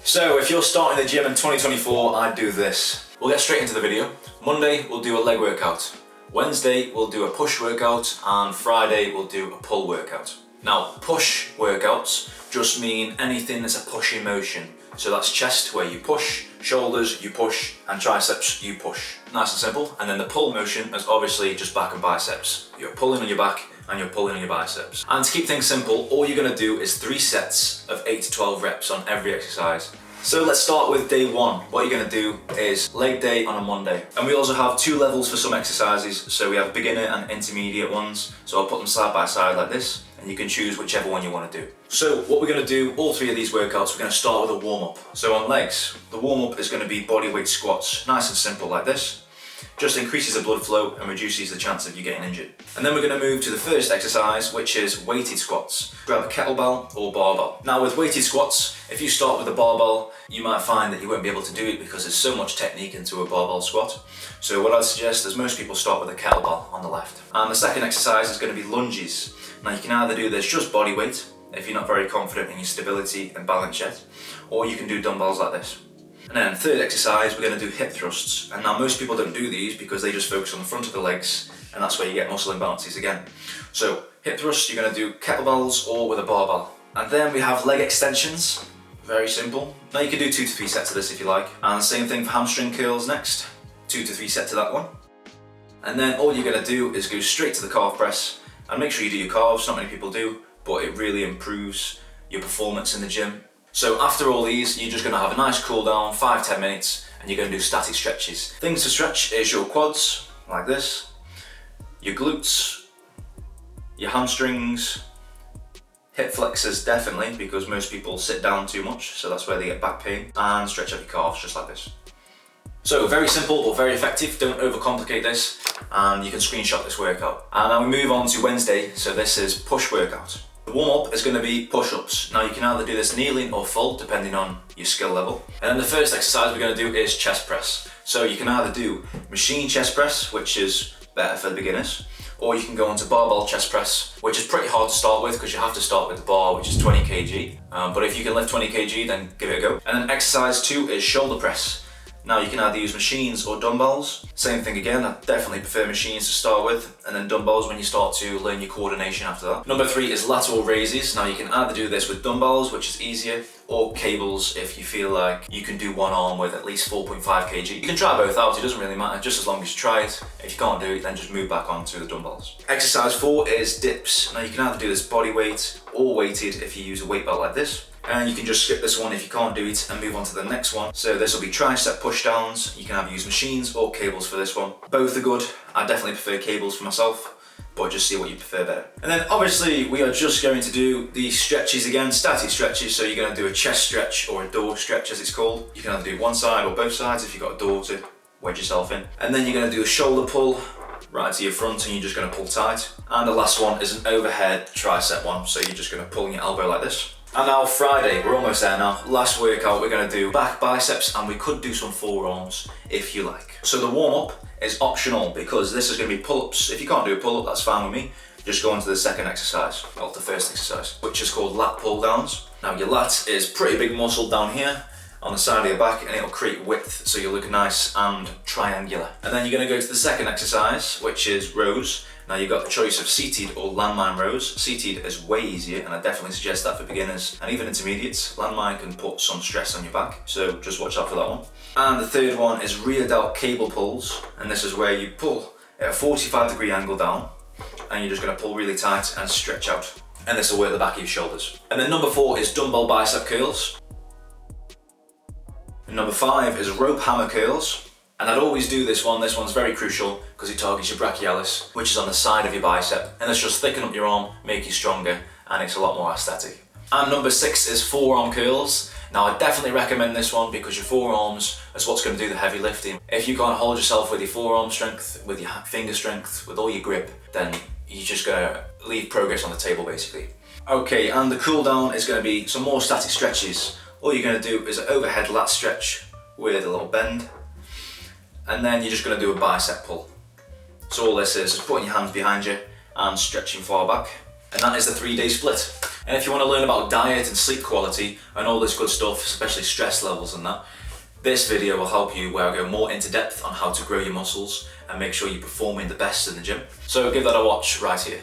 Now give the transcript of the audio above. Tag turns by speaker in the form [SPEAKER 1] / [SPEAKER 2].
[SPEAKER 1] So if you're starting the gym in 2024, I'd do this. We'll get straight into the video. Monday, we'll do a leg workout. Wednesday, we'll do a push workout, and Friday, we'll do a pull workout. Now, push workouts just mean anything that's a pushing motion. So that's chest, where you push, shoulders, you push, and triceps, you push. Nice and simple. And then the pull motion is obviously just back and biceps. You're pulling on your back, and you're pulling on your biceps. And to keep things simple, all you're gonna do is 3 sets of 8 to 12 reps on every exercise. So let's start with day 1. What you're gonna do is leg day on a Monday. And we also have 2 levels for some exercises. So we have beginner and intermediate ones. So I'll put them side by side like this, and you can choose whichever one you wanna do. So what we're gonna do, all 3 of these workouts, we're gonna start with a warm up. So on legs, the warm up is gonna be body weight squats, nice and simple like this. Just increases the blood flow and reduces the chance of you getting injured. And then we're going to move to the first exercise, which is weighted squats. Grab a kettlebell or barbell. Now with weighted squats, if you start with a barbell, you might find that you won't be able to do it because there's so much technique into a barbell squat. So what I'd suggest is most people start with a kettlebell on the left. And the second exercise is going to be lunges. Now you can either do this just body weight, if you're not very confident in your stability and balance yet, or you can do dumbbells like this. And then third exercise, we're going to do hip thrusts. And now most people don't do these because they just focus on the front of the legs, and that's where you get muscle imbalances again. So hip thrusts, you're going to do kettlebells or with a barbell. And then we have leg extensions, very simple. Now you can do 2 to 3 sets of this if you like. And same thing for hamstring curls next, 2 to 3 sets of that one. And then all you're going to do is go straight to the calf press, and make sure you do your calves. Not many people do, but it really improves your performance in the gym. So after all these, you're just going to have a nice cool down, 5-10 minutes, and you're going to do static stretches. Things to stretch is your quads, like this, your glutes, your hamstrings, hip flexors definitely, because most people sit down too much, so that's where they get back pain, and stretch out your calves just like this. So very simple but very effective, don't overcomplicate this, and you can screenshot this workout. And now we move on to Wednesday, so this is push workout. The warm-up is going to be push-ups. Now you can either do this kneeling or full, depending on your skill level. And then the first exercise we're going to do is chest press. So you can either do machine chest press, which is better for the beginners, or you can go into barbell chest press, which is pretty hard to start with because you have to start with the bar, which is 20 kg. But if you can lift 20 kg, then give it a go. And then exercise 2 is shoulder press. Now you can either use machines or dumbbells. Same thing again, I definitely prefer machines to start with, and then dumbbells when you start to learn your coordination after that. Number 3 is lateral raises. Now you can either do this with dumbbells, which is easier, or cables if you feel like you can do one arm with at least 4.5 kg. You can try both out, it doesn't really matter, just as long as you try it. If you can't do it, then just move back onto the dumbbells. Exercise 4 is dips. Now you can either do this body weight or weighted if you use a weight belt like this. And you can just skip this one if you can't do it and move on to the next one. So this will be tricep push downs. You can either use machines or cables for this one. Both are good. I definitely prefer cables for myself, but just see what you prefer better. And then obviously we are just going to do the stretches again, static stretches. So you're going to do a chest stretch or a door stretch as it's called. You can either do one side or both sides if you've got a door to wedge yourself in. And then you're going to do a shoulder pull right to your front, and you're just going to pull tight. And the last one is an overhead tricep one. So you're just going to pull in your elbow like this. And now Friday, we're almost there now. Last workout, we're going to do back biceps, and we could do some forearms if you like. So the warm up is optional because this is going to be pull-ups. If you can't do a pull-up, that's fine with me. Just go on to the second exercise, or the first exercise, which is called lat pull downs. Now your lat is pretty big muscle down here on the side of your back, and it'll create width so you look nice and triangular. And then you're going to go to the second exercise, which is rows. Now you've got the choice of seated or landmine rows. Seated is way easier, and I definitely suggest that for beginners and even intermediates. Landmine can put some stress on your back, so just watch out for that one. And the third one is rear delt cable pulls, and this is where you pull at a 45-degree angle down, and you're just going to pull really tight and stretch out. And this will work the back of your shoulders. And then number 4 is dumbbell bicep curls. And number 5 is rope hammer curls. And I'd always do this one. This one's very crucial because it targets your brachialis, which is on the side of your bicep. And it's just thicken up your arm, make you stronger, and it's a lot more aesthetic. And number 6 is forearm curls. Now I definitely recommend this one because your forearms is what's going to do the heavy lifting. If you can't hold yourself with your forearm strength, with your finger strength, with all your grip, then you're just going to leave progress on the table basically. Okay, and the cool down is going to be some more static stretches. All you're going to do is an overhead lat stretch with a little bend. And then you're just going to do a bicep pull. So all this is putting your hands behind you and stretching far back. And that is the 3-day split. And if you want to learn about diet and sleep quality and all this good stuff, especially stress levels and that, this video will help you, where I go more into depth on how to grow your muscles and make sure you're performing the best in the gym. So give that a watch right here.